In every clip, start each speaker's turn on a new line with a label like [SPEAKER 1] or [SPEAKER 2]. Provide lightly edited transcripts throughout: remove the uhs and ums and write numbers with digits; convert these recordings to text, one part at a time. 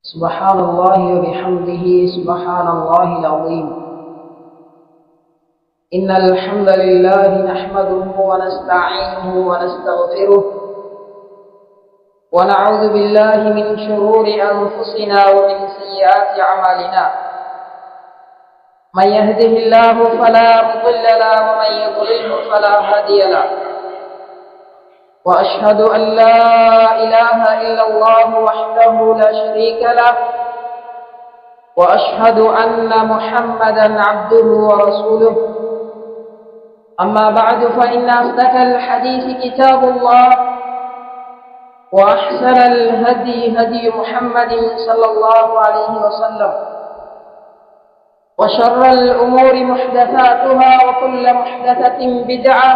[SPEAKER 1] سبحان الله وبحمده سبحان الله العظيم. إن الحمد لله نحمده ونستعينه ونستغفره ونعوذ بالله من شرور أنفسنا ومن سيئات أعمالنا. من يهده الله فلا مضل له ومن يضلله فلا هادي له. وأشهد أن لا إله إلا الله وحده لا شريك له وأشهد أن محمدا عبده ورسوله. أما بعد فإن أصدق الحديث كتاب الله وأحسن الهدي هدي محمد صلى الله عليه وسلم وشر الأمور محدثاتها وكل محدثة بدعة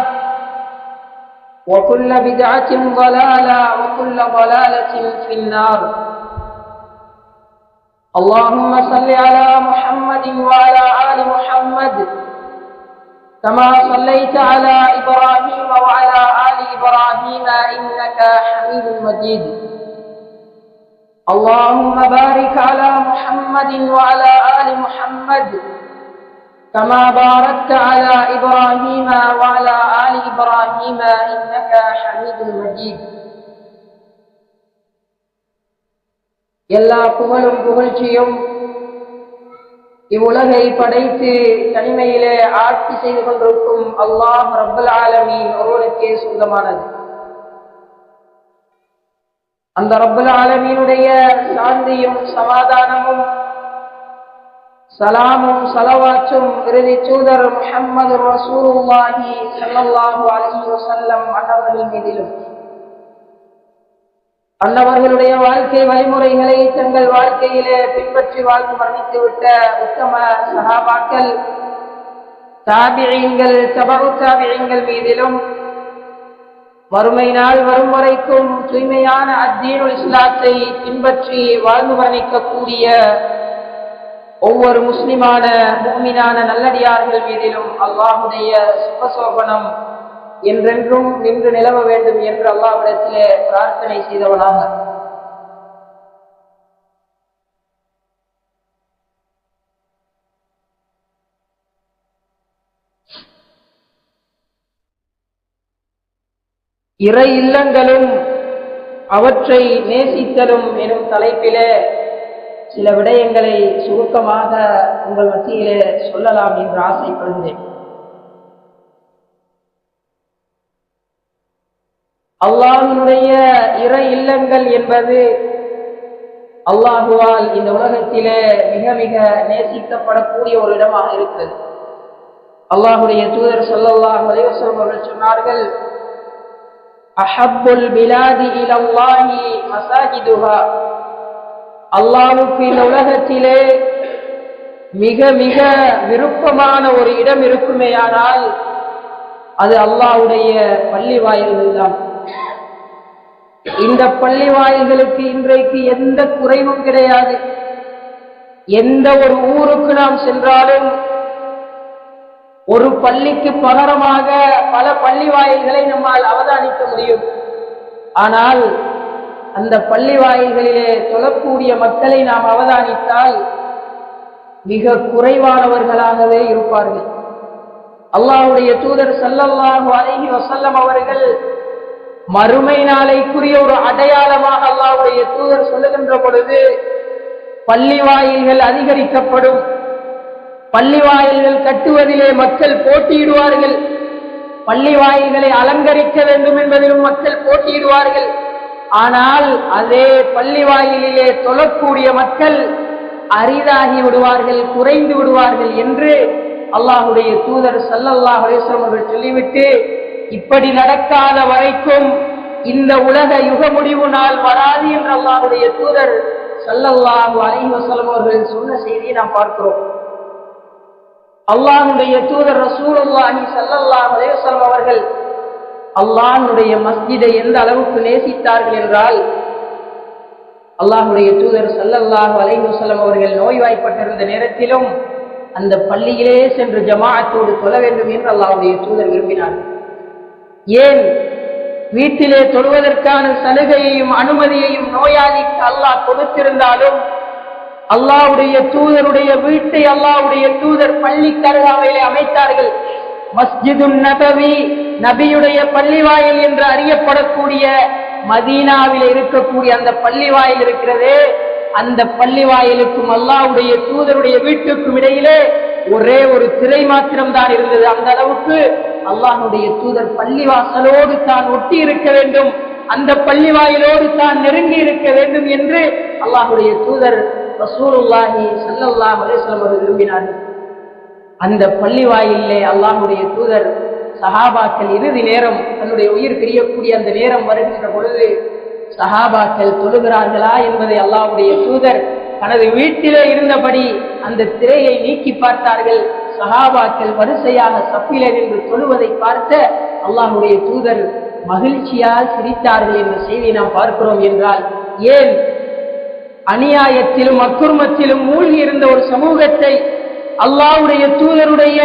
[SPEAKER 1] وكل بدعة ضلالة وكل ضلالة في النار. اللهم صل على محمد وعلى آل محمد كما صليت على إبراهيم وعلى آل إبراهيم إنك حميد مجيد. اللهم بارك على محمد وعلى آل محمد كما باركت على إبراهيم وعلى آل إبراهيم إنك حميد مجيد. எல்லா புகழும் புகழ்ச்சியும் இவ்வுலகை படைத்து தனிமையிலே ஆட்சி செய்து கொண்டிருக்கும் அல்லாஹ் ரப்பல் ஆலமீன் ஒருவனுக்கே சொந்தமானது. அந்த ரப்பல் ஆலமீனுடைய சாந்தியும் சமாதானமும் சலாமும் சலவாத்தும் இறுதி தூதர் முஹம்மது ரசூலுல்லாஹி ஸல்லல்லாஹு அலைஹி வஸல்லம் அன்னவர்கள் மீதிலும் அன்னவர்களுடைய வாழ்க்கை வழிமுறைகளை தங்கள் வாழ்க்கையிலே பின்பற்றி வாழ்ந்து மரணித்துவிட்ட உத்தம சஹாபாக்கள், தாபிஈன்கள், தபஉ தாபிஈன்கள் மீதிலும் மறுமை நாள் வரும் வரைக்கும் தூய்மையான அத்தீனுல் இஸ்லாத்தை பின்பற்றி வாழ்ந்து மரணிக்கக்கூடிய ஒவ்வொரு முஸ்லிமான முஃமினான நல்லடியார்கள் மீதிலும் அல்லாஹுடைய சுபசோபனம் என்றென்றும் நின்று நிலவ வேண்டும் என்று அல்லாஹ்விடத்திலே பிரார்த்தனை செய்தவனாக இறை இல்லங்களும் அவற்றை நேசித்தலும் எனும் தலைப்பிலே சில விடயங்களை சுருக்கமாக உங்கள் மத்தியிலே சொல்லலாம் என்று ஆசைப்படுகிறேன். அல்லாஹ்வினுடைய இறை இல்லங்கள் என்பது அல்லாஹுவால் இந்த உலகத்திலே மிக மிக நேசிக்கப்படக்கூடிய ஒரு இடமாக இருக்கிறது. அல்லாஹுடைய தூதர் ஸல்லல்லாஹு அலைஹி வஸல்லம் அவர்கள் சொன்னார்கள், அஹப்புல் பிலாதி இலல்லாஹி மசாஜிதுஹா. அல்லாஹ்வுக்கு இந்த உலகத்திலே மிக மிக விருப்பமான ஒரு இடம் இருக்குமேயானால் அது அல்லாஹ்வுடைய பள்ளி வாயில்கள் தான். இந்த பள்ளி வாயில்களுக்கு இன்றைக்கு எந்த குறைவும் கிடையாது. எந்த ஒரு ஊருக்கு நாம் சென்றாலும் ஒரு பள்ளிக்கு பகரமாக பல பள்ளி வாயில்களை நம்மால் அவதானிக்க முடியும். ஆனால் அந்த பள்ளி வாயில்களிலே தொழக்கூடிய மக்களை நாம் அவதானித்தால் மிக குறைவானவர்களாகவே இருப்பார்கள். அல்லாஹ்வுடைய தூதர் ஸல்லல்லாஹு அலைஹி வஸல்லம் அவர்கள் மறுமை நாளைக்குரிய ஒரு அடையாளமாக அல்லாஹ்வுடைய தூதர் சொல்லுகின்ற பொழுது, பள்ளி வாயில்கள் அதிகரிக்கப்படும், பள்ளி வாயில்கள் கட்டுவதிலே மக்கள் போட்டியிடுவார்கள், பள்ளி வாயில்களை அலங்கரிக்க வேண்டும் என்பதிலும் மக்கள் போட்டியிடுவார்கள். ஆனால் அதே பள்ளி வாயிலிலே தொழக்கூடிய மக்கள் அரிதாகி விடுவார்கள், குறைந்து விடுவார்கள் என்று அல்லாஹ்வுடைய தூதர் ஸல்லல்லாஹு அலைஹி வஸல்லம் அவர்கள் சொல்லிவிட்டு, இப்படி நடக்காத வரைக்கும் இந்த உலக யுக முடிவு நாள் வராது என்று அல்லாஹ்வுடைய தூதர் ஸல்லல்லாஹு அலைஹி வஸல்லம் அவர்கள் சொன்ன செய்தியை நாம் பார்க்கிறோம். அல்லாஹ்வுடைய தூதர் ரசூலுல்லாஹி ஸல்லல்லாஹு அலைஹி வஸல்லம் அவர்கள் அல்லாஹ்வுடைய மஸ்ஜிதை எந்த அளவுக்கு நேசித்தார்கள் என்றால், அல்லாஹ்வுடைய தூதர் ஸல்லல்லாஹு அலைஹி வஸல்லம் அவர்கள் நோய்வாய்ப்பட்டிருந்த நேரத்திலும் அந்த பள்ளியிலே சென்று ஜமாஅத்தோடு தொழ வேண்டும் என்று அல்லாஹ்வுடைய தூதர் விரும்பினார்கள். ஏன்? வீட்டிலே தொழுவதற்கான சலுகையையும் அனுமதியையும் நோயாளிக்கு அல்லாஹ் கொடுத்திருந்தாலும் அல்லாஹ்வுடைய தூதருடைய வீட்டை அல்லாஹ்வுடைய தூதர் பள்ளிக்கு அருகாமையிலே அமைத்தார்கள். மஸ்ஜிதுன் நபவி, நபியுடைய பள்ளிவாயில் என்று அறியப்படக்கூடிய மதீனாவில் இருக்கக்கூடிய அந்த பள்ளிவாயில் இருக்கிறதே, அந்த பள்ளிவாயிலுக்கும் அல்லாஹ்வுடைய தூதருடைய வீட்டுக்கும் இடையிலே ஒரே ஒரு திரை மாத்திரம் தான் இருந்தது. அந்த அளவுக்கு அல்லாஹ்வுடைய தூதர் பள்ளிவாசலோடு தான் ஒட்டி இருக்க வேண்டும், அந்த பள்ளிவாயிலோடு தான் நெருங்கி இருக்க வேண்டும் என்று அல்லாஹ்வுடைய தூதர் ரசூலுல்லாஹி ஸல்லல்லாஹு அலைஹி வஸல்லம் அவர்கள் விரும்பினார்கள். அந்த பள்ளிவாயிலே அல்லாஹ்வுடைய தூதர் சஹாபாக்கள் இறுதி நேரம் தன்னுடைய உயிர் பிரியக்கூடிய அந்த நேரம் வருகின்ற பொழுது சஹாபாக்கள் தொழுகிறார்களா என்பதை அல்லாஹ்வுடைய தூதர் தனது வீட்டிலே இருந்தபடி அந்த திரையை நீக்கி பார்த்தார்கள். சஹாபாக்கள் வரிசையாக சஃபிலே நின்று தொழுவதை பார்த்த அல்லாஹ்வுடைய தூதர் மகிழ்ச்சியால் சிரித்தார்கள் என்ற செய்தியை நாம் பார்க்கிறோம். என்றால் ஏன் அநியாயத்திலும் அக்குர்மத்திலும் மூழ்கி இருந்த ஒரு சமூகத்தை அல்லாஹ்வுடைய தூதருடைய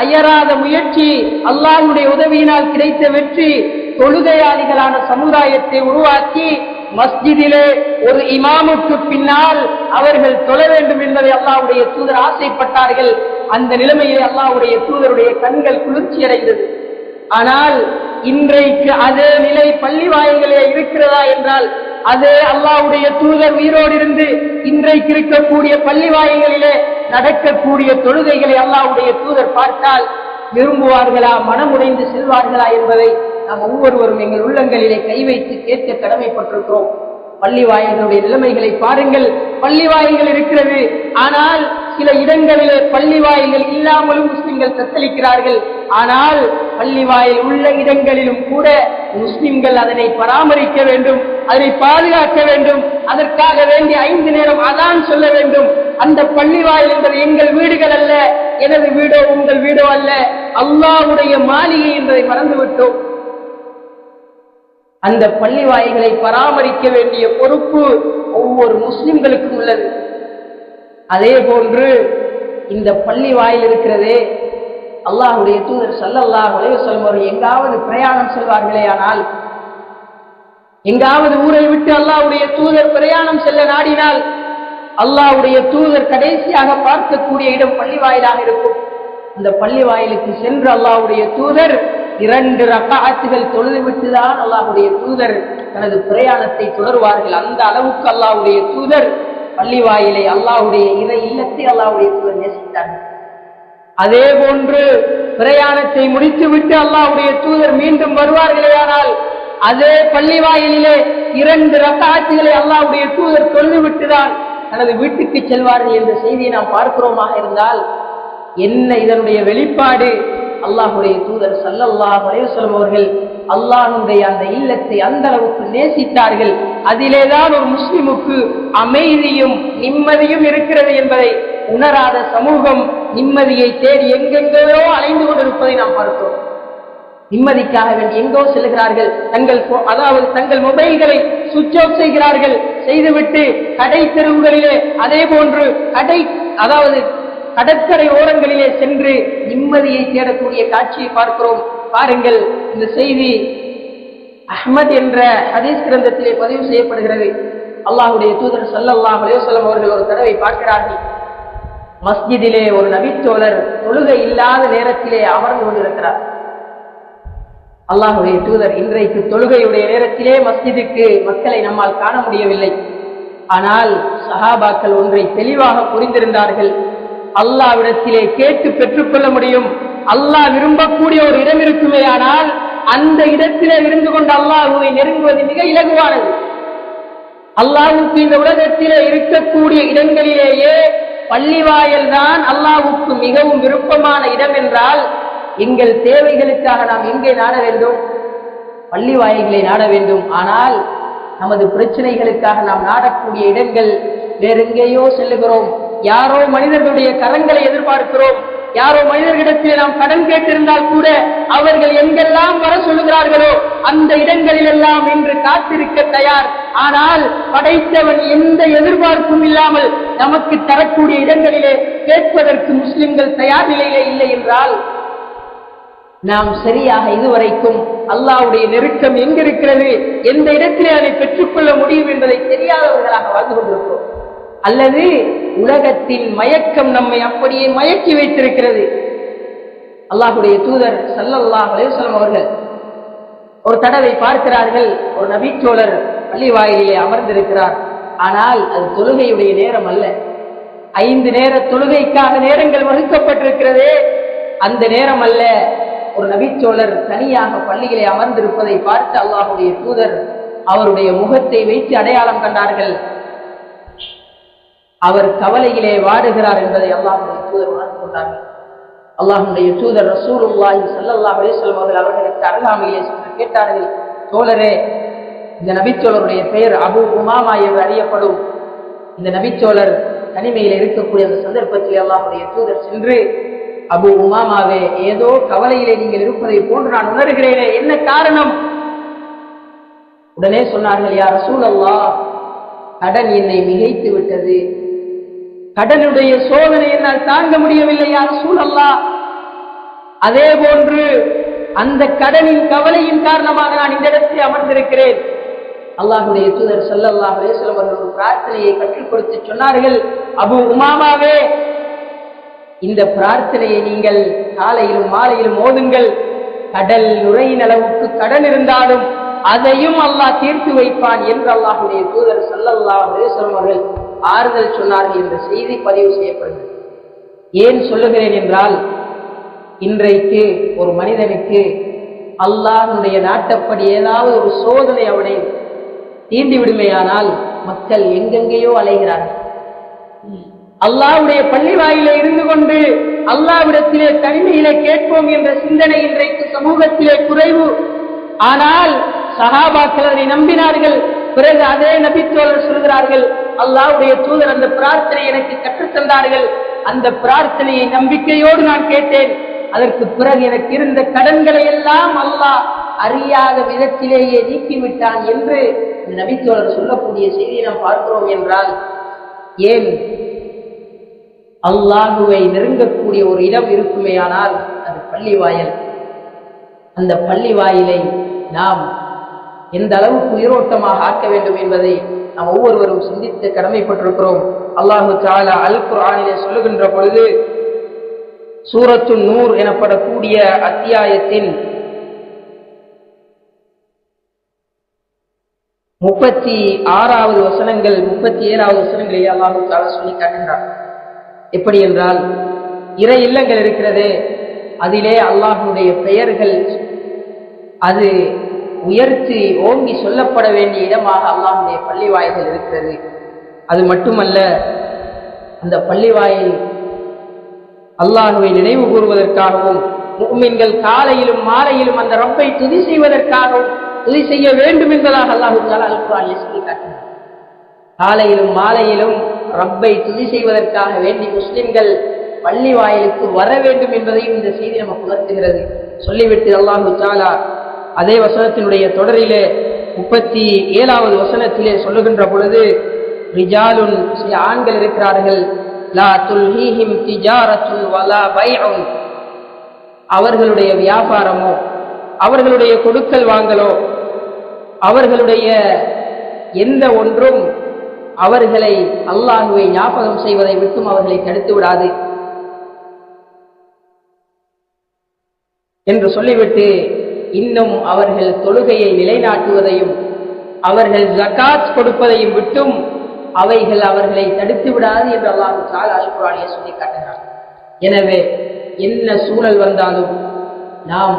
[SPEAKER 1] அயராத முயற்சி, அல்லாஹ்வுடைய உதவியினால் கிடைத்த வெற்றி, தொழுகையாளிகளான சமுதாயத்தை உருவாக்கி மஸ்ஜிதிலே ஒரு இமாமுக்கு பின்னால் அவர்கள் தொழ வேண்டும் என்பதை அல்லாஹ்வுடைய தூதர் ஆசைப்பட்டார்கள். அந்த நிலைமையிலே அல்லாஹ்வுடைய தூதருடைய கண்கள் குளிர்ச்சி அடைந்தது. ஆனால் இன்றைக்கு அதே நிலை பள்ளி வாயில்களே இருக்கிறதா என்றால், அதே அல்லாஹ்வுடைய தூதர் உயிரோடு இருந்து இன்றைக்கு இருக்கக்கூடிய பள்ளி வாயில்களிலே நடக்கக்கூடிய தொழுகைகளை அல்லாஹ்வுடைய தூதர் பார்த்தால் விரும்புவார்களா, மனமுடைந்து செல்வார்களா என்பதை நாம் ஒவ்வொருவரும் எங்கள் உள்ளங்களிலே கை வைத்து கேட்க கடமைப்பட்டிருக்கிறோம். பள்ளி வாயில்களுடைய நிலைமைகளை பாருங்கள். பள்ளி வாயில்கள் இருக்கிறது, ஆனால் சில இடங்களிலே பள்ளி வாயில்கள் இல்லாமலும் முஸ்லிம்கள் தத்தளிக்கிறார்கள். ஆனால் பள்ளி வாயில் உள்ள இடங்களிலும் கூட முஸ்லிம்கள் அதனை பராமரிக்க வேண்டும், அதனை பாதுகாக்க வேண்டும். அதற்காக வேண்டிய 5 நேரம் அதான் சொல்ல வேண்டும். அந்த பள்ளி வாயில் என்பது எங்கள் வீடுகள் அல்ல, எனது வீடோ உங்கள் வீடோ அல்ல, அல்லாஹ்வுடைய மாளிகை என்பதை மறந்துவிட்டோம். அந்த பள்ளி வாயில்களை பராமரிக்க வேண்டிய பொறுப்பு ஒவ்வொரு முஸ்லிம்களுக்கும் உள்ளது. அதே போன்று இந்த பள்ளி வாயில் இருக்கிறதே, அல்லாஹ்வுடைய தூதர் ஸல்லல்லாஹு அலைஹி வஸல்லம் அவர்கள் எங்காவது பிரயாணம் செல்வார்களே, ஆனால் எங்காவது ஊரை விட்டு அல்லாஹ்வுடைய தூதர் பிரயாணம் செல்ல நாடினால் அல்லாஹ்வுடைய தூதர் கடைசியாக பார்க்கக்கூடிய இடம் பள்ளி வாயிலாக இருக்கும். அந்த பள்ளி வாயிலுக்கு சென்று அல்லாஹ்வுடைய தூதர் 2 ரக்அத்துகள் தொழுதுவிட்டுதான் அல்லாஹ்வுடைய தூதர் தனது பிரயாணத்தை தொடர்வார்கள். அந்த அளவுக்கு அல்லாஹ்வுடைய தூதர் பள்ளி வாயிலை, அல்லாஹ்வுடைய இறை இல்லத்தை அல்லாஹ்வுடைய தூதர் நேசித்தார்கள். அதே போன்று பிரயாணத்தை முடித்துவிட்டு அல்லாஹ்வுடைய தூதர் மீண்டும் வருவார்களேயானால் அதே பள்ளி வாயிலே 2 ரக்அத்துகளை அல்லாஹ்வுடைய தூதர் தொழுதுவிட்டுதான் தனது வீட்டுக்கு செல்வார்கள் என்ற செய்தியை நாம் பார்க்கிறோமாக இருந்தால் என்ன இதனுடைய வெளிப்பாடு? அல்லாஹ்வுடைய தூதர் ஸல்லல்லாஹு அலைஹி வஸல்லம் அவர்கள் அல்லாஹ்வுடைய அந்த இல்லத்தை அந்த அளவுக்கு நேசித்தார்கள். அதிலேதான் ஒரு முஸ்லிமுக்கு அமைதியும் நிம்மதியும் இருக்கிறது என்பதை உணராத சமூகம் நிம்மதியை தேடி எங்கெங்கோ அலைந்து கொண்டிருப்பதை நாம் பார்க்கிறோம். நிம்மதிக்காக வேண்டி எங்கோ செல்கிறார்கள், தங்கள் மொபைல்களை சுவிட்ச் ஆஃப் செய்கிறார்கள். செய்துவிட்டு கடை தெருவுகளிலே அதே போன்று கடற்கரை ஓரங்களிலே சென்று நிம்மதியை தேடக்கூடிய காட்சியை பார்க்கிறோம். பாருங்கள், இந்த செய்தி அஹ்மத் என்ற ஹதீஸ் கிரந்தத்திலே பதிவு செய்யப்படுகிறது. அல்லாஹ்வுடைய தூதர் ஸல்லல்லாஹு அலைஹி வஸல்லம் அவர்கள் ஒரு தடவை பார்க்கிறார்கள், மஸ்ஜிதிலே ஒரு நபித்தோழர் தொழுகை இல்லாத நேரத்திலே அமர்ந்து கொண்டிருக்கிறார். அல்லாஹ்வுடைய தூதர், இன்றைக்கு தொழுகையுடைய நேரத்திலே மஸ்ஜிதுக்கு மக்களை நம்மால் காண முடியவில்லை. ஆனால் சஹாபாக்கள் ஒன்றை தெளிவாக புரிந்திருந்தார்கள், அல்லாஹ்விடத்திலே கேட்டு பெற்றுக்கொள்ள முடியும். அல்லாஹ் விரும்பக்கூடிய ஒரு இடம் இருக்குமே, ஆனால் அந்த இடத்திலே இருந்து கொண்டு அல்லாஹ்வை நெருங்குவது மிக இலகுவானது. அல்லாஹ்வுக்கு இந்த உலகத்திலே இருக்கக்கூடிய இடங்களிலேயே பள்ளிவாயல் தான் அல்லாஹ்வுக்கு மிகவும் விருப்பமான இடம் என்றால், எங்கள் தேவைகளுக்காக நாம் எங்கே நாட வேண்டும்? பள்ளி வாயில்களை நாட வேண்டும். ஆனால் நமது பிரச்சனைகளுக்காக நாம் நாடக்கூடிய இடங்கள் வேறெங்கேயோ செல்லுகிறோம். யாரோ மனிதர்களுடைய கரங்களை எதிர்பார்க்கிறோம். யாரோ மனிதர்களிடத்திலே நாம் கடன் கேட்டிருந்தால் கூட அவர்கள் எங்கெல்லாம் வர சொல்லுகிறார்களோ அந்த இடங்களில் எல்லாம் இன்று காத்திருக்க தயார். ஆனால் படைத்தவன் எந்த எதிர்பார்ப்பும் இல்லாமல் நமக்கு தரக்கூடிய இடங்களிலே கேட்பதற்கு முஸ்லிம்கள் தயார் நிலையிலே இல்லை என்றால் நாம் சரியாக இதுவரைக்கும் அல்லாஹ்வுடைய நெருக்கம் எங்கிருக்கிறது, எந்த இடத்திலே அதை பெற்றுக்கொள்ள முடியும் என்பதை தெரியாதவர்களாக வாழ்ந்து கொண்டிருக்கிறோம். அல்லது உலகத்தின் மயக்கம் நம்மை அப்படியே மயக்கி வைத்திருக்கிறது. அல்லாஹ்வுடைய தூதர் ஸல்லல்லாஹு அலைஹி வஸல்லம் அவர்கள் ஒரு தடவை பார்க்கிறார்கள், ஒரு நபித்தோழர் பள்ளி வாயிலே அமர்ந்திருக்கிறார். ஆனால் அது தொழுகையுடைய நேரம் அல்ல. 5 நேர தொழுகைக்காக நேரங்கள் வகுக்கப்பட்டிருக்கிறதே, அந்த நேரம் அல்ல. ஒரு நபித்தோழர் தனியாக பள்ளியிலே அமர்ந்திருப்பதை பார்த்து அல்லாஹ்வுடைய தூதர் அவருடைய முகத்தை வைத்து அடையாளம் கண்டார்கள். அவர் கவலையிலே வாடுகிறார் என்பதை அல்லாஹ்வுடைய தூதர் உணர்ந்து கொண்டார்கள். அல்லாஹ்வுடைய தூதர் ரசூலுல்லாஹி ஸல்லல்லாஹு அலைஹி வஸல்லம் அவர்களுக்கு அருகாமையிலே சென்று கேட்டார்கள், தோழரே, இந்த நபித்தோழருடைய பெயர் அபு உமாமா என்று அறியப்படும். இந்த நபித்தோழர் தனிமையில் இருக்கக்கூடிய அந்த சந்தர்ப்பத்தில் அல்லாஹ்வுடைய தூதர் சென்று, அபு உமாமாவே, ஏதோ கவலையிலே நீங்கள் இருப்பதை போன்று நான் உணர்கிறேனே, என்ன காரணம்? உடனே சொன்னார்கள், யா ரசூலல்லாஹ், கடன் என்னை மிகைத்து விட்டது, கடனுடைய சோதனை என்னால் தாங்க முடியவில்லை யா ரசூலல்லாஹ். அதே போன்று அந்த கடனின் கவலையின் காரணமாக நான் இந்த இடத்தில் அமர்ந்திருக்கிறேன். அல்லாஹ்வுடைய தூதர் ஸல்லல்லாஹு அலைஹி வஸல்லம் அவர்கள் ஒரு பிரார்த்தனையை கற்றுக் கொடுத்து சொன்னார்கள், அபு உமாமாவே, இந்த பிரார்த்தனையை நீங்கள் காலையிலும் மாலையிலும் ஓதுங்கள். கடல் நுரையின் அளவுக்கு கடன் இருந்தாலும் அதையும் அல்லாஹ் தீர்த்து வைப்பான் என்று அல்லாஹ்வுடைய தூதர் ஸல்லல்லாஹு அலைஹி வஸல்லம் அவர்கள் ஆறுதல் சொன்னார்கள் என்ற செய்தி பதிவு செய்யப்படுகிறது. ஏன் சொல்லுகிறேன் என்றால், இன்றைக்கு ஒரு மனிதனுக்கு அல்லாஹ்வுடைய நாட்டப்படி ஏதாவது ஒரு சோதனை அவனை தீண்டி விடுமையானால் மக்கள் எங்கெங்கேயோ அலைகிறார்கள். அல்லாஹ்வுடைய பள்ளி வாயிலே இருந்து கொண்டு அல்லாஹ்விடத்திலே தனிமையிலே கேட்போம் என்ற சிந்தனை இன்றைக்கு சமூகத்திலே குறைவு. ஆனால் சஹாபாக்கள் அதை நம்பினார்கள். பிறகு அதே நபித்தோழர் சொல்கிறார்கள், அல்லாஹ்வுடைய தூதர் அந்த பிரார்த்தனை எனக்கு கற்றுத்தந்தார்கள், அந்த பிரார்த்தனையை நம்பிக்கையோடு நான் கேட்டேன். அதற்கு பிறகு எனக்கு இருந்த கடன்களை எல்லாம் அல்லாஹ் அறியாத விதத்திலேயே நீக்கிவிட்டான் என்று நபித்தோழர் சொல்லக்கூடிய செய்தியை நாம் பார்க்கிறோம். என்றால் ஏன் அல்லாஹுவை நெருங்கக்கூடிய ஒரு இடம் இருக்குமேயானால் அது பள்ளி வாயில். அந்த பள்ளி வாயிலை நாம் எந்த அளவுக்கு உயிரோட்டமாக ஆக்க வேண்டும் என்பதை நாம் ஒவ்வொருவரும் சிந்தித்து கடமைப்பட்டிருக்கிறோம். அல்லாஹு தஆலா அல் குர்ஆனிலே சொல்லுகின்ற பொழுது, சூரத்து நூர் எனப்படக்கூடிய அத்தியாயத்தின் 36வது வசனங்கள் 37வது வசனங்களிலே அல்லாஹு தஆலா சொல்லி காட்டுகிறார். எப்படி என்றால், இறை இல்லங்கள் இருக்கிறதே, அதிலே அல்லாஹ்வுடைய பெயர்கள் அது உயர்த்தி ஓங்கி சொல்லப்பட வேண்டிய இடமாக அல்லாஹ்வுடைய பள்ளி வாயில்கள் இருக்கிறது. அது மட்டுமல்ல, அந்த பள்ளி வாயில் அல்லாஹ்வை நினைவு கூறுவதற்காகவும் முஃமின்கள் காலையிலும் மாலையிலும் அந்த ரப்பை துதி செய்வதற்காகவும் துதி செய்ய வேண்டும் என்பதாக அல்லாஹ் தஆலா அல் குர்ஆனில் சொல்லி காட்டினார். காலையிலும் மாலையிலும் ரப்பை துதி செய்வதற்காக வேண்டி முஸ்லிம்கள் பள்ளி வாயிலுக்கு வர வேண்டும் என்பதையும் இந்த செய்தி நமக்கு உணர்த்துகிறது. சொல்லிவிட்டு அல்லாஹ் தஆலா அதே வசனத்தினுடைய தொடரிலே 37வது வசனத்திலே சொல்லுகின்ற பொழுது, ரிஜாலுன், சில ஆண்கள் இருக்கிறார்கள், லா துல்ஹீஹிம் திஜாரத்துன் வலா பைஉன், அவர்களுடைய வியாபாரமோ அவர்களுடைய கொடுக்கல் வாங்கலோ அவர்களுடைய எந்த ஒன்றும் அவர்களை அல்லாஹ்வை ஞாபகம் செய்வதை விட்டும் அவர்களை தடுத்து விடாது என்று சொல்லிவிட்டு, இன்னும் அவர்கள் தொழுகையை நிலைநாட்டுவதையும் அவர்கள் ஜகாத் கொடுப்பதையும் விட்டும் அவைகள் அவர்களை தடுத்து விடாது என்று அல்லாஹ் தஆலா அல் குர்ஆனிலே சொல்லி காட்டுகிறார். எனவே என்ன சூழல் வந்தாலும் நாம்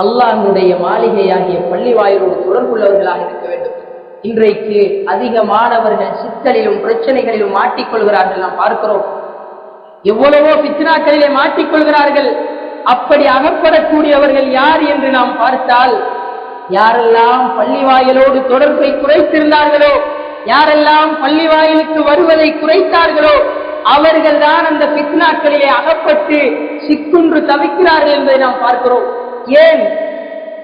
[SPEAKER 1] அல்லாஹ்வுடைய மாளிகையாகிய பள்ளி வாயிலோடு தொடர்புள்ளவர்களாக இருக்க வேண்டும். இன்றைக்கு அதிகமானவர்கள் சிக்கலிலும் பிரச்சனைகளிலும் மாட்டிக்கொள்கிறார்கள். நாம் பார்க்கிறோம், எவ்வளவோ ஃபித்னாக்களிலே மாட்டிக்கொள்கிறார்கள். அப்படி அகப்படக்கூடியவர்கள் யார் என்று நாம் பார்த்தால், யாரெல்லாம் பள்ளி வாயிலோடு தொடர்பை குறைத்திருந்தார்களோ, யாரெல்லாம் பள்ளி வாயிலுக்கு வருவதை குறைத்தார்களோ, அவர்கள் தான் அந்த ஃபித்னாக்களிலே அகப்பட்டு சிக்குன்று தவிக்கிறார்கள் என்பதை நாம் பார்க்கிறோம். ஏன்?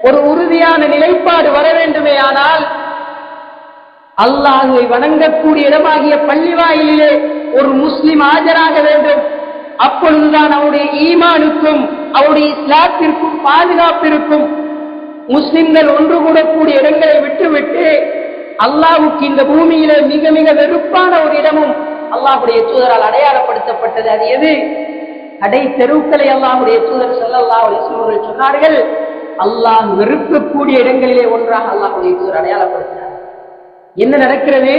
[SPEAKER 1] ஒரு உறுதியான நிலைப்பாடு வர வேண்டுமே ஆனால் அல்லாஹ்வை வணங்கக்கூடிய இடமாகிய பள்ளி வாயிலிலே ஒரு முஸ்லிம் ஆஜராக வேண்டும். அப்பொழுதுதான் அவருடைய ஈமானுக்கும்
[SPEAKER 2] அவருடைய இஸ்லாத்திற்கும் பாதுகாப்பிற்கும் முஸ்லிம்கள் ஒன்று கூடக்கூடிய இடங்களை விட்டுவிட்டு அல்லாஹ்வுக்கு இந்த பூமியில மிக மிக வெறுப்பான ஒரு இடமும் அல்லாஹ்வுடைய தூதரால் அடையாளப்படுத்தப்பட்டது. அது எது? கடை தெருக்களை அல்லாஹ்வுடைய தூதர் ஸல்லல்லாஹு அலைஹி வஸல்லம் அவர்கள் சொன்னார்கள், அல்லாஹ் வெறுக்கக்கூடிய இடங்களிலே ஒன்றாக அல்லாஹ்வுடைய தூதர் அடையாளப்படுத்தினார். என்ன நடக்கிறது?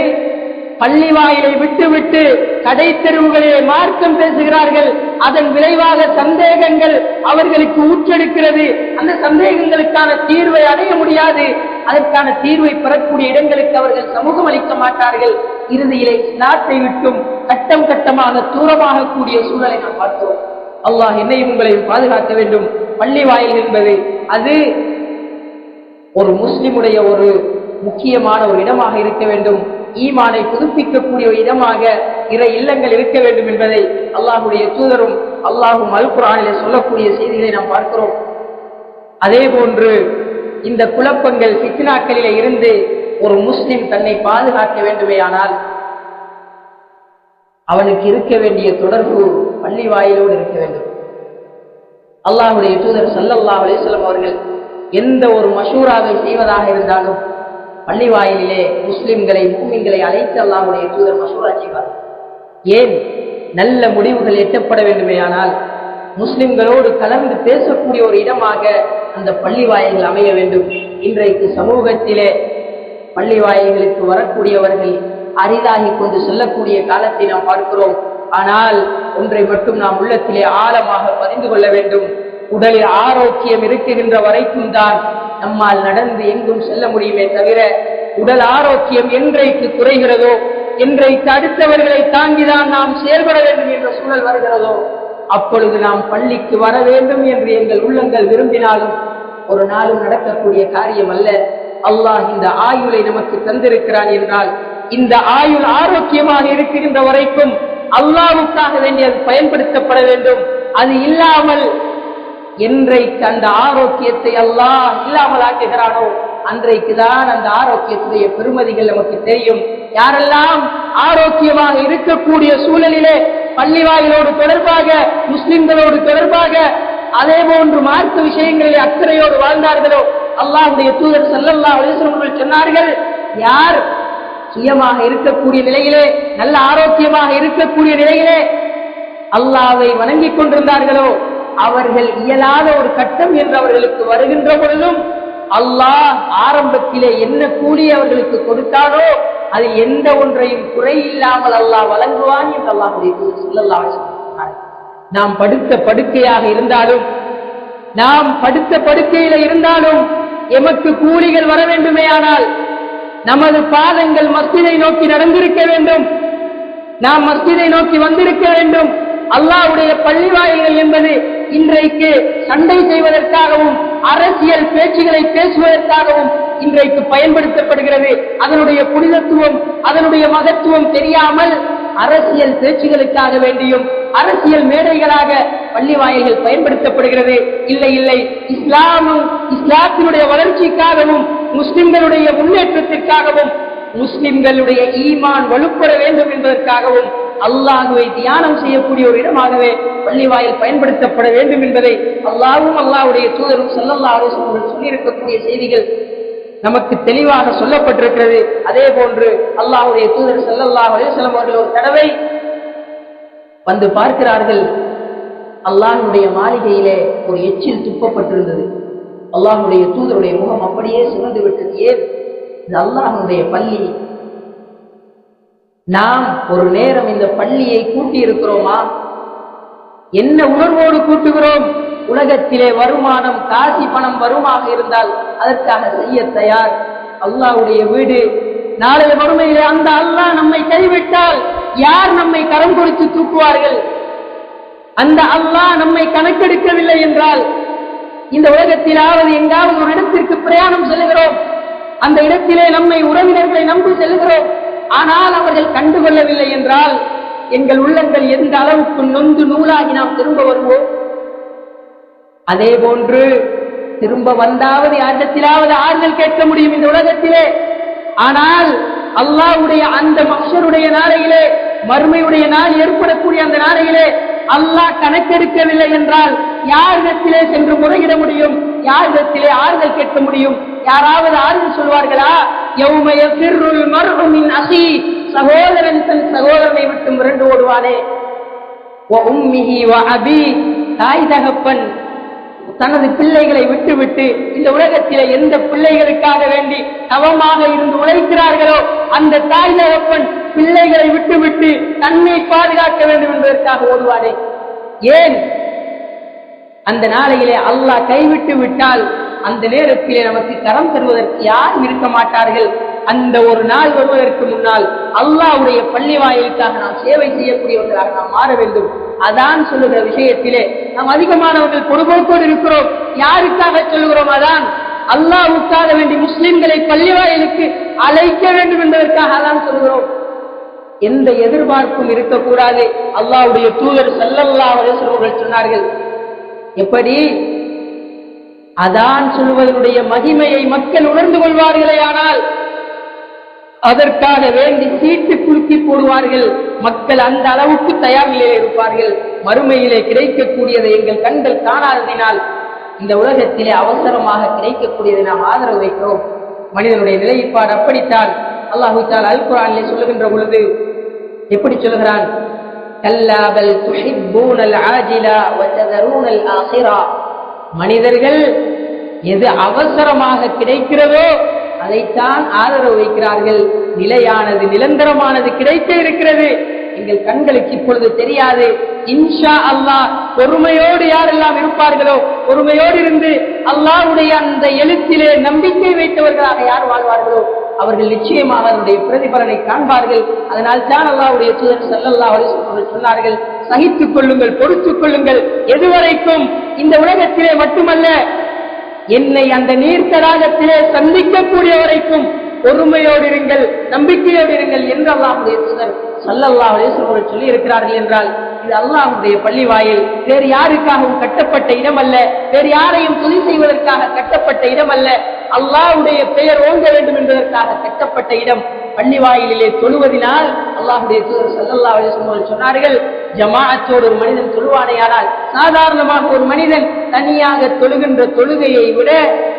[SPEAKER 2] பள்ளி வாயிலை விட்டுவிட்டு கடை தெருவுகளிலே மார்க்கம் பேசுகிறார்கள். அதன் விளைவாக சந்தேகங்கள் அவர்களுக்கு ஊற்றெடுக்கிறது. அந்த சந்தேகங்களுக்கான தீர்வை அடைய முடியாது. அதற்கான தீர்வை பெறக்கூடிய இடங்களுக்கு அவர்கள் சமூகம் அளிக்க மாட்டார்கள். இறுதியிலே இஸ்லாத்தை விட்டும் கட்டம் கட்டமாக தூரமாக கூடிய சூழலை நாம் பார்த்தோம். அல்லாஹ் என்னையும் உங்களையும் பாதுகாக்க வேண்டும். பள்ளி வாயில் என்பது அது ஒரு முஸ்லிமுடைய ஒரு முக்கியமான ஒரு இடமாக இருக்க வேண்டும். ஈமானை புதுப்பிக்கக்கூடிய ஒரு இடமாக இறை இல்லங்கள் இருக்க வேண்டும் என்பதை அல்லாஹ்வுடைய தூதரும் அல்லாஹும் அல் குர்ஆனிலே சொல்லக்கூடிய செய்திகளை நாம் பார்க்கிறோம். அதே போன்று இந்த குழப்பங்கள் ஃபித்னாக்களிலே இருந்து ஒரு முஸ்லிம் தன்னை பாதுகாக்க வேண்டுமேயானால் அவனுக்கு இருக்க வேண்டிய தொடர்பு பள்ளி வாயிலோடு இருக்க வேண்டும். அல்லாஹ்வுடைய தூதர் ஸல்லல்லாஹு அலைஹி வஸல்லம் அவர்கள் எந்த ஒரு மஷூராவை செய்வதாக இருந்தாலும் பள்ளி வாயிலே முஸ்லிம்களை முஃமின்களை அழைத்து அல்லாஹ்வுடைய தூதர் மஷூரா செய்வார். ஏன்? நல்ல முடிவுகள் எட்டப்பட வேண்டுமேயானால் முஸ்லிம்களோடு கலந்து பேசக்கூடிய ஒரு இடமாக அந்த பள்ளி வாயில்கள் அமைய வேண்டும். இன்றைக்கு சமூகத்திலே பள்ளி வாயில்களுக்கு வரக்கூடியவர்கள் அரிதாகி கொண்டு செல்லக்கூடிய காலத்தை நாம் பார்க்கிறோம். ஆனால் ஒன்றை மட்டும் நாம் உள்ளத்திலே ஆழமாக பதிந்து கொள்ள வேண்டும். உடலில் ஆரோக்கியம் இருக்குகின்ற வரைக்கும் தான் நம்மால் நடந்து எங்கும் செல்ல முடியுமே தவிர, உடல் ஆரோக்கியம் என்றைக்கு குறைகிறதோ, என்றைக்கு அடுத்தவர்களை தாங்கிதான் நாம் செயல்பட வேண்டும் என்ற சூழல் வருகிறதோ, அப்பொழுது நாம் பள்ளிக்கு வர வேண்டும் என்று எங்கள் உள்ளங்கள் விரும்பினாலும் ஒரு நாளும் நடக்கக்கூடிய காரியம் அல்ல. அல்லாஹ் இந்த ஆயுளை நமக்கு தந்திருக்கிறான் என்றால், இந்த ஆயுள் ஆரோக்கியமாக இருக்கின்ற வரைக்கும் அல்லாஹ்வுக்காக வேண்டி அது பயன்படுத்தப்பட வேண்டும். அது இல்லாமல் என்றைக்கு அந்த ஆரோக்கியத்தை அல்லாஹ் இல்லாமல் ஆக்குகிறானோ அன்றைக்குதான் அந்த ஆரோக்கியத்துடைய பெருமதிகள் நமக்கு தெரியும். யாரெல்லாம் ஆரோக்கியமாக இருக்கக்கூடிய சூழலிலே பள்ளி வாயிலோடு தொடர்பாக, முஸ்லிம்களோடு தொடர்பாக, அதே போன்று மார்க்க விஷயங்களிலே அக்கறையோடு வாழ்ந்தார்களோ, அல்லாஹ்வுடைய தூதர் ஸல்லல்லாஹு அலைஹி வஸல்லம் அவர்கள் சொன்னார்கள், யார் சுயமாக இருக்கக்கூடிய நிலையிலே, நல்ல ஆரோக்கியமாக இருக்கக்கூடிய நிலையிலே அல்லாஹ்வை வணங்கிக் கொண்டிருந்தார்களோ, அவர்கள் இயலாத ஒரு கட்டம் என்று அவர்களுக்கு வருகின்ற பொழுதும் அல்லாஹ் ஆரம்பத்திலே என்ன கூலி அவர்களுக்கு கொடுத்தானோ அதில் எந்த ஒன்றையும் குறை இல்லாமல் அல்லாஹ் வழங்குவான் என்று அல்லாஹ்வுடைய தூதர் ஸல்லல்லாஹு அலைஹி வஸல்லம் சொன்னார்கள். நாம் படுத்த படுக்கையாக இருந்தாலும், நாம் படுத்த படுக்கையில இருந்தாலும் எமக்கு கூலிகள் வர வேண்டுமேயானால் நமது பாதங்கள் மஸ்ஜிதை நோக்கி நடந்திருக்க வேண்டும். நாம் மஸ்ஜிதை நோக்கி வந்திருக்க வேண்டும். அல்லாஹ்வுடைய பள்ளி வாயில்கள் என்பது இன்றைக்கு சண்டை செய்வதற்காகவும் அரசியல் பேச்சுகளை பேசுவதற்காகவும் இன்றைக்கு பயன்படுத்தப்படுகிறது. அதனுடைய புனிதத்துவம், அதனுடைய மகத்துவம் தெரியாமல் அரசியல் பேச்சுகளுக்காக வேண்டியும் அரசியல் மேடைகளாக பள்ளி வாயில்கள் பயன்படுத்தப்படுகிறது. இல்லை இல்லை, இஸ்லாமும் இஸ்லாத்தினுடைய வளர்ச்சிக்காகவும் முஸ்லிம்களுடைய முன்னேற்றத்திற்காகவும் முஸ்லிம்களுடைய ஈமான் வலுப்பெற வேண்டும் என்பதற்காகவும் அல்லாஹ்வை தியானம் செய்யக்கூடிய ஒரு இடமாகவே பள்ளி வாயில் பயன்படுத்தப்பட வேண்டும் என்பதை அல்லாஹ்வும் அல்லாஹ்வுடைய தூதரும் ஸல்லல்லாஹு அலைஹி வஸல்லம் சொல்லியிருக்கக்கூடிய செய்திகள் நமக்கு தெளிவாக சொல்லப்பட்டிருக்கிறது. அதே போன்று அல்லாஹ்வுடைய தூதர் ஸல்லல்லாஹு அலைஹி வஸல்லம் அவர்கள் ஒரு தடவை வந்து பார்க்கிறார்கள், அல்லாஹ்வுடைய மாளிகையிலே ஒரு எச்சில் துப்பப்பட்டிருந்தது. அல்லாஹ்வுடைய தூதருடைய முகம் அப்படியே சிவந்து விட்டது. ஏன்? இது அல்லாஹ்வுடைய பள்ளி. நாம் ஒரு நேரம் இந்த பள்ளியை கூட்டி இருக்கிறோமா? என்ன உணர்வோடு கூட்டுகிறோம்? உலகத்திலே வருமானம், காசி பணம் வருமாக இருந்தால் அதற்காக செய்ய தயார். அல்லாஹ்வுடைய வீடு, நாளைய வறுமையிலே அந்த அல்லாஹ் நம்மை கைவிட்டால் யார் நம்மை கரம் கொடுத்து தூக்குவார்கள்? அந்த அல்லாஹ் நம்மை கணக்கெடுக்கவில்லை என்றால் இந்த உலகத்திலாவது எங்காவது ஒரு இடத்திற்கு பிரயாணம் செல்கிறோம், அந்த இடத்திலே நம்மை உறவினர்களை நம்பி செல்கிறோம், ஆனால் அவர்கள் கண்டுகொள்ளவில்லை என்றால் எங்கள் உள்ளங்கள் எந்த அளவுக்கு நொந்து நூலாகி நாம் திரும்ப வருவோம்? அதே போன்று திரும்ப வந்தாவது யாரிடத்திலாவது ஆறுதல் கேட்க முடியும் இந்த உலகத்திலே. ஆனால் அல்லாஹ்வுடைய அந்த மஹ்ஷருடைய நாளையிலே, மறுமையுடைய நாள் ஏற்படக்கூடிய அந்த நாளையிலே அல்லாஹ் கணக்கெடுக்கவில்லை என்றால் யாரிடத்திலே சென்று முறையிட முடியும்? யாரிடத்திலே ஆறுதல் கேட்க முடியும்? யாராவது ஆறுதல் சொல்வார்களா? யௌம யஃபிர்ருல் மர்உ மின் அஹீ, சகோதரன் தன் சகோதரனை விட்டு மிரண்டு ஓடுவானே. வ உம்மிஹி வ அபீ, தாய் தகப்பன் தனது பிள்ளைகளை விட்டுவிட்டு இந்த உலகத்திலே எந்த பிள்ளைகளுக்காக வேண்டி தவமாக இருந்து உழைக்கிறார்களோ அந்த தாய் தகப்பன் பிள்ளைகளை விட்டுவிட்டு தன்னை பாதுகாக்க வேண்டும் என்பதற்காக ஓடுவாரே. ஏன்? அந்த நாளையிலே அல்லாஹ் கைவிட்டு விட்டால் அந்த நேரத்திலே நமக்கு கரம் தருவதற்கு யாரும் இருக்க மாட்டார்கள். அந்த ஒரு நாள் வருவதற்கு முன்னால் அல்லாஹ்வுடைய பள்ளி வாயிலுக்காக நாம் சேவை செய்யக்கூடியவர்களாக நாம் மாற வேண்டும். அதான் சொல்லுகிற விஷயத்திலே நாம் அதிகமானவர்கள் பொறுப்போடு இருக்கிறோம். யாருக்காக சொல்லுகிறோம்? அதான் அல்லாஹ்வுக்காக வேண்டி முஸ்லிம்களை பள்ளி வாயிலுக்கு அழைக்க வேண்டும் என்பதற்காக அதான் சொல்லுகிறோம். எந்த எதிர்பார்ப்பும் இருக்கக்கூடாது. அல்லாஹ்வுடைய தூதர் ஸல்லல்லாஹு அலைஹி வஸல்லம் அவர்கள் சொன்னார்கள், எப்படி அதான் சொல்வதனுடைய மகிமையை மக்கள் உணர்ந்து கொள்வார்களே ஆனால் அதற்காக வேண்டி சீட்டு குலுக்கி போடுவார்கள். மக்கள் அந்த அளவுக்கு தயார் நிலையில் இருப்பார்கள். மறுமையிலே கிடைக்கக்கூடியதை எங்கள் கண்கள் காணாததினால் இந்த உலகத்திலே அவசரமாக கிடைக்கக்கூடியதை நாம் ஆதரவு வைக்கிறோம். மனிதனுடைய நிலைப்பாடு அப்படித்தான். அல்லாஹ் தஆலா அல் குர்ஆனிலே சொல்லுகின்ற பொழுது எப்படி சொல்கிறான்? கல்லா பல் துஹிப்பூனல் ஆஜிலா வ ததரூனல் ஆখিরা, மனிதர்கள் எது அவசரமாக கிடைக்கிறதோ அதைத்தான் ஆதரவு வைக்கிறார்கள். நிலையானது நிரந்தரமானது கிடைக்க இருக்கிறது எங்கள் கண்களுக்கு இப்பொழுது தெரியாது. இன்ஷா அல்லாஹ் பொறுமையோடு யாரெல்லாம் இருப்பார்களோ, பொறுமையோடு இருந்து அல்லாஹ்வுடைய அந்த எழுத்திலே நம்பிக்கை வைத்தவர்களாக யார் வாழ்வார்களோ அவர்கள் நிச்சயமாக அதனுடைய பிரதிபலனை காண்பார்கள். அதனால் தான் அல்லாஹ்வுடைய தூதர் ஸல்லல்லாஹு அலைஹி வஸல்லம் சொன்னார்கள், சகித்துக் கொள்ளுங்கள், பொறுத்துக் கொள்ளுங்கள். எதுவரைக்கும்? இந்த உலகத்திலே மட்டுமல்ல, என்னை அந்த நீர்த்தடாகத்திலே சந்திக்கக்கூடிய வரைக்கும் பொறுமையோடு இருங்கள், நம்பிக்கையோடு இருங்கள் என்று அல்லாஹ்வுடைய தூதர் ஸல்லல்லாஹு அலைஹி வஸல்லம் சொல்லி இருக்கிறார்கள். என்றால் இது அல்லாஹ்வுடைய பள்ளி வாயில், வேறு யாருக்காகவும் கட்டப்பட்ட இடம் அல்ல, வேறு யாரையும் துதி செய்வதற்காக கட்டப்பட்ட இடம் அல்ல, அல்லாஹ்வுடைய பெயர் ஓங்க வேண்டும் என்பதற்காக கட்டப்பட்ட இடம். பள்ளி வாயிலே தொழுவதினால் அல்லாஹ்வுடைய தூதர் ஸல்லல்லாஹு அலைஹி வஸல்லம் சொன்னார்கள், ஜமாஅத்தோடு ஒரு மனிதன் தொழுவானேயானால் சாதாரணமாக ஒரு மனிதன் தனியாக தொழுகின்ற தொழுகையை விட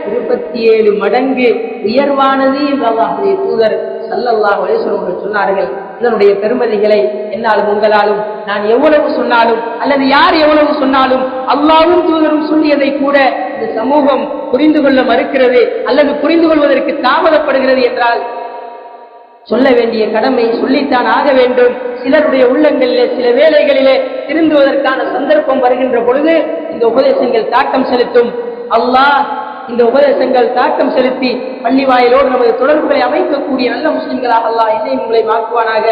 [SPEAKER 2] 27 மடங்கு உயர்வானது என்று அல்லாஹ்வுடைய தூதர் ஸல்லல்லாஹு அலைஹி வஸல்லம் சொன்னார்கள். இதனுடைய பெருமதிகளை என்னாலும் உங்களாலும் நான் எவ்வளவு சொன்னாலும் அல்லது யார் எவ்வளவு சொன்னாலும் அல்லாஹ்வும் தூதரும் சொல்லியதை கூட இந்த சமூகம் புரிந்து கொள்ள மறுக்கிறது அல்லது புரிந்து கொள்வதற்கு தாமதப்படுகிறது என்றால் சொல்ல வேண்டிய கடமை சொல்லித்தான் ஆக வேண்டும். சிலருடைய உள்ளங்களிலே சில வேளைகளிலே திருந்துவதற்கான சந்தர்ப்பம் வருகின்ற பொழுது இந்த உபதேசங்கள் தாக்கம் செலுத்தும். அல்லாஹ் இந்த உபதேசங்கள் தாக்கம் செலுத்தி பள்ளி வாயிலோடு நமது தொடர்புகளை அமைக்கக்கூடிய நல்ல முஸ்லிம்களாக அல்லாஹ் என்னை உங்களை மாற்றுவானாக.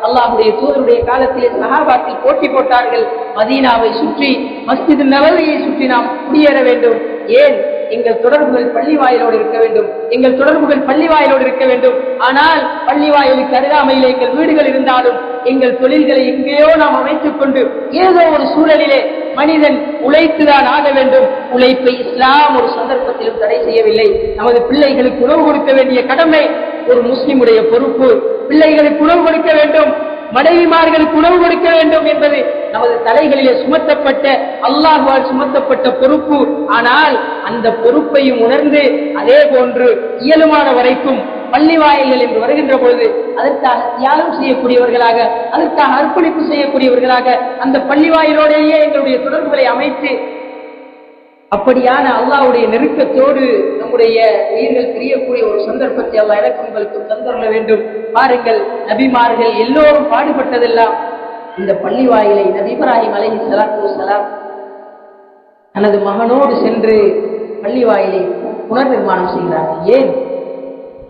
[SPEAKER 2] அல்லாஹ்வுடைய தூதருடைய காலத்திலே சஹாபாக்கள் போட்டி போட்டார்கள். மதீனாவை சுற்றி, மஸ்ஜித் நபவியை சுற்றி நாம் குடியேற வேண்டும். ஏன்? எங்கள் தொடர்புகள் பள்ளி வாயிலோடு இருக்க வேண்டும், எங்கள் தொடர்புகள் பள்ளி வாயிலோடு இருக்க வேண்டும். ஆனால் பள்ளி வாயிலுக்கு அருகாமையிலே எங்கள் வீடுகள் இருந்தாலும் எங்கள் தொழில்களை எங்கேயோ நாம் அமைத்துக் கொண்டு ஏதோ ஒரு சூழலிலே மனிதன் உழைத்துதான் ஆக வேண்டும். உழைப்பை இஸ்லாம் ஒரு சந்தர்ப்பத்திலும் தடை செய்யவில்லை. நமது பிள்ளைகளுக்கு உணவு கொடுக்க வேண்டிய கடமை ஒரு முஸ்லிமுடைய பொறுப்பு. பிள்ளைகளுக்கு உணவு கொடுக்க வேண்டும், மனைவிமார்களுக்கு உணவு கொடுக்க வேண்டும் என்பது நமது தலைகளிலே சுமத்தப்பட்ட அல்லாஹ்வால் சுமத்தப்பட்ட பொறுப்பு. ஆனால் அந்த பொறுப்பையும் உணர்ந்து அதே போன்று இயலுமான வரைக்கும் பள்ளி வாயில்கள் என்று வருகின்ற பொழுது அதற்காக தியாகம் செய்யக்கூடியவர்களாக, அதற்காக அர்ப்பணிப்பு செய்யக்கூடியவர்களாக அந்த பள்ளி வாயிலோடையே எங்களுடைய தொடர்புகளை அமைத்து அப்படியான அல்லாஹ்வுடைய நெருக்கத்தோடு நம்முடைய உயிர்கள் பிரியக்கூடிய ஒரு சந்தர்ப்பத்தை அல்லாஹ் எனக்கு உங்களுக்கு தந்தருள வேண்டும். பாருங்கள், நபிமார்கள் எல்லோரும் பாடுபட்டதெல்லாம் இந்த பள்ளி வாயிலை நபி இப்ராஹிம் அலைஹிஸ்ஸலாத்து வஸ்ஸலாம் தனது மகனோடு சென்று பள்ளி வாயிலை புனர் நிர்மாணம் செய்கிறார்கள். ஏன்?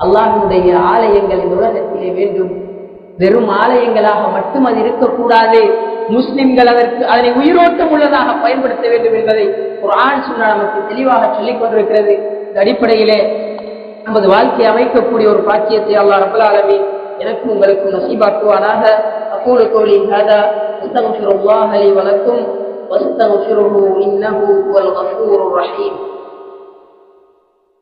[SPEAKER 2] அல்லாஹ்வுடைய ஆலயங்கள் இந்த உலகத்திலே வேண்டும். வெறும் ஆலயங்களாக மட்டும் அது இருக்கக்கூடாது. முஸ்லிம்கள் அதனை உயிரோட்டம் உள்ளதாக பயன்படுத்த வேண்டும் என்பதை குர்ஆன் சுன்னா நமக்கு தெளிவாக சொல்லிக் கொண்டிருக்கிறது. இந்த அடிப்படையிலே நமது வாழ்க்கையை அமைக்கக்கூடிய ஒரு பாக்கியத்தை அல்லாஹ் ரப்பல் ஆலமீன் எனக்கும் உங்களுக்கும் நசீபாக்குவானாக. அகூலு கௌலி ஹாதா அஸ்தக்ஃபிருல்லாஹ லி வ லக்கும் வஸ்தக்ஃபிருஹு இன்னஹு ஹுவல் கஃபூருர் ரஹீம்.